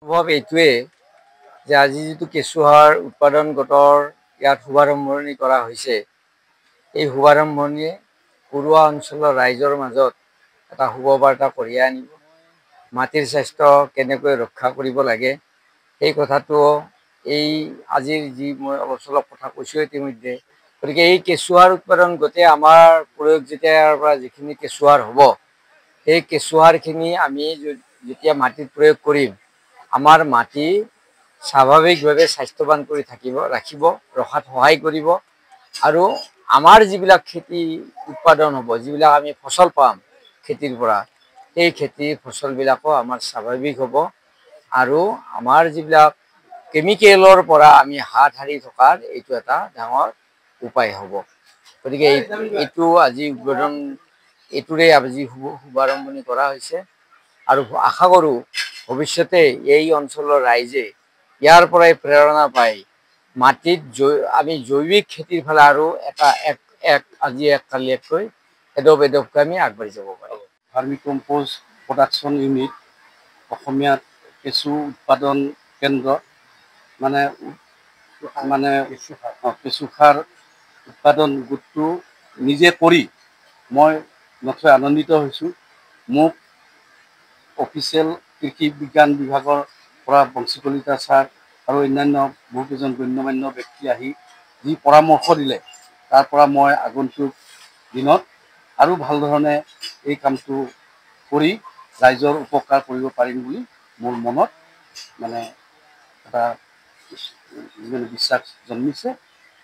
অনুভৱ এইটোৱে যে আজি যিটো কেঁচুসাৰ উৎপাদন গোটৰ ইয়াত শুভাৰম্ভণি কৰা হৈছে, এই শুভাৰম্ভণিয়ে পৰুৱা অঞ্চলৰ ৰাইজৰ মাজত এটা শুভবাৰ্তা কঢ়িয়াই আনিব। মাটিৰ স্বাস্থ্য কেনেকৈ ৰক্ষা কৰিব লাগে সেই কথাটো এই আজিৰ যি মই অলপ চলপ কথা কৈছোঁ ইতিমধ্যে। গতিকে এই কেঁচুসাৰ উৎপাদন গোটেই আমাৰ প্ৰয়োগ যেতিয়াৰ পৰা যিখিনি কেঁচুসাৰ হ'ব, সেই কেঁচুসাৰখিনি আমি যেতিয়া মাটিত প্ৰয়োগ কৰিম, আমাৰ মাটি স্বাভাৱিকভাৱে স্বাস্থ্যৱান কৰি ৰখাত সহায় কৰিব। আৰু আমাৰ যিবিলাক খেতি উৎপাদন হ'ব, যিবিলাক আমি ফচল পাম খেতিৰ পৰা, সেই খেতিৰ ফচলবিলাকো আমাৰ স্বাভাৱিক হ'ব। আৰু আমাৰ যিবিলাক কেমিকেলৰ পৰা আমি হাত সাৰি থকাৰ এইটো এটা ডাঙৰ উপায় হ'ব। গতিকে এইটো আজি উদ্বোধন, এইটোৰে আজি শুভাৰম্ভণি কৰা হৈছে। আৰু আশা কৰোঁ ভৱিষ্যতে এই অঞ্চলৰ ৰাইজে ইয়াৰ পৰাই প্ৰেৰণা পায় মাটিত আমি জৈৱিক খেতিৰ ফালে আৰু আজি এক কালি এককৈ এডপকৈ আমি আগবাঢ়ি যাব পাৰিম। ভাৰ্মি কম্পোষ্ট প্ৰডাকশ্যন ইউনিট, অসমীয়াত কেঁচু উৎপাদন কেন্দ্ৰ, কেঁচুসাৰ উৎপাদন গোটটো নিজে কৰি মই নথৈ আনন্দিত হৈছোঁ। মোক অফিচিয়েল কৃষি বিজ্ঞান বিভাগৰ পৰা বংশী কলিতা ছাৰ আৰু অন্যান্য বহুকেইজন গণ্যমান্য ব্যক্তি আহি যি পৰামৰ্শ দিলে, তাৰ পৰা মই আগন্তুক দিনত আৰু ভাল ধৰণে এই কামটো কৰি ৰাইজৰ উপকাৰ কৰিব পাৰিম বুলি মোৰ মনত এটা বিশ্বাস জন্মিছে।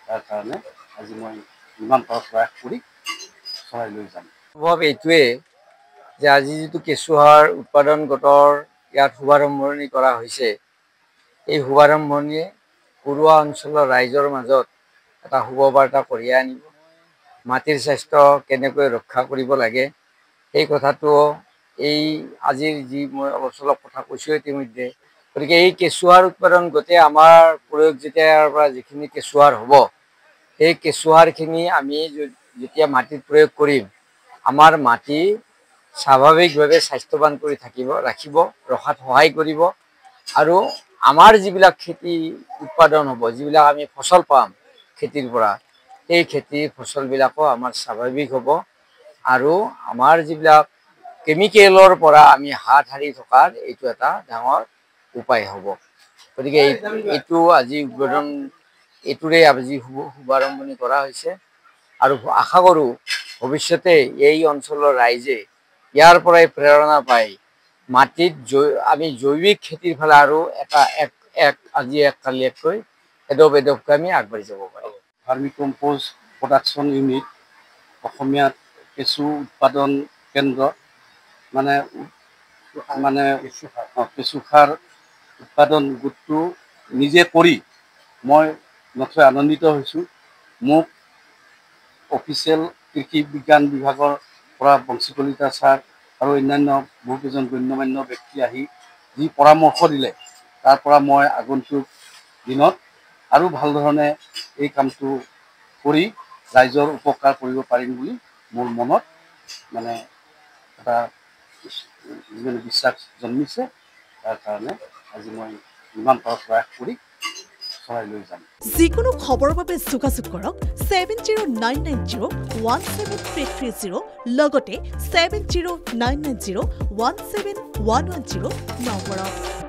তাৰ কাৰণে আজি মই ইমান প্ৰয়াস কৰি চলাই লৈ যাম। অনুভৱ এইটোৱে যে আজি যিটো কেঁচুসাৰ উৎপাদন গোটৰ ইয়াত শুভাৰম্ভণি কৰা হৈছে, এই শুভাৰম্ভণিয়ে পৰুৱা অঞ্চলৰ ৰাইজৰ মাজত এটা শুভবাৰ্তা কঢ়িয়াই আনিব। মাটিৰ স্বাস্থ্য কেনেকৈ ৰক্ষা কৰিব লাগে সেই কথাটো এই আজিৰ যি মই অলপ চলপ কথা কৈছোঁ ইতিমধ্যে। গতিকে এই কেঁচুসাৰ উৎপাদন গোটেই আমাৰ প্ৰয়োগ যেতিয়াৰ পৰা যিখিনি কেঁচুসাৰ হ'ব, সেই কেঁচুসাৰখিনি আমি যেতিয়া মাটিত প্ৰয়োগ কৰিম, আমাৰ মাটি স্বাভাৱিকভাৱে স্বাস্থ্যৱান কৰি ৰখাত সহায় কৰিব। আৰু আমাৰ যিবিলাক খেতি উৎপাদন হ'ব, যিবিলাক আমি ফচল পাম খেতিৰ পৰা, সেই খেতিৰ ফচলবিলাকো আমাৰ স্বাভাৱিক হ'ব। আৰু আমাৰ যিবিলাক কেমিকেলৰ পৰা আমি হাত সাৰি থকাৰ এইটো এটা ডাঙৰ উপায় হ'ব। গতিকে এইটো আজি উদ্বোধন, এইটোৰে আজি শুভাৰম্ভণি কৰা হৈছে। আৰু আশা কৰোঁ ভৱিষ্যতে এই অঞ্চলৰ ৰাইজে ইয়াৰ পৰাই প্ৰেৰণা পায় মাটিত আমি জৈৱিক খেতিৰ ফালে আৰু আজি এক কালি এককৈ এডপকৈ আমি আগবাঢ়ি যাব পাৰিম। ভাৰ্মি কম্পোষ্ট প্ৰডাকশ্যন ইউনিট, অসমীয়াত কেঁচু উৎপাদন কেন্দ্ৰ, কেঁচুসাৰ উৎপাদন গোটটো নিজে কৰি মই নথৈ আনন্দিত হৈছোঁ। মোক অফিচিয়েল কৃষি বিজ্ঞান বিভাগৰ পৰা বংশী কলিতা ছাৰ আৰু অন্যান্য বহুকেইজন গণ্যমান্য ব্যক্তি আহি যি পৰামৰ্শ দিলে, তাৰ পৰা মই আগন্তুক দিনত আৰু ভাল ধৰণে এই কামটো কৰি ৰাইজৰ উপকাৰ কৰিব পাৰিম বুলি মোৰ মনত এটা বিশ্বাস জন্মিছে। তাৰ কাৰণে আজি মই ইমান প্ৰয়াস কৰি চলাই লৈ যাম। যিকোনো খবৰৰ বাবে যোগাযোগ কৰক 7099017330 লগতে 7099017110 নম্বৰত।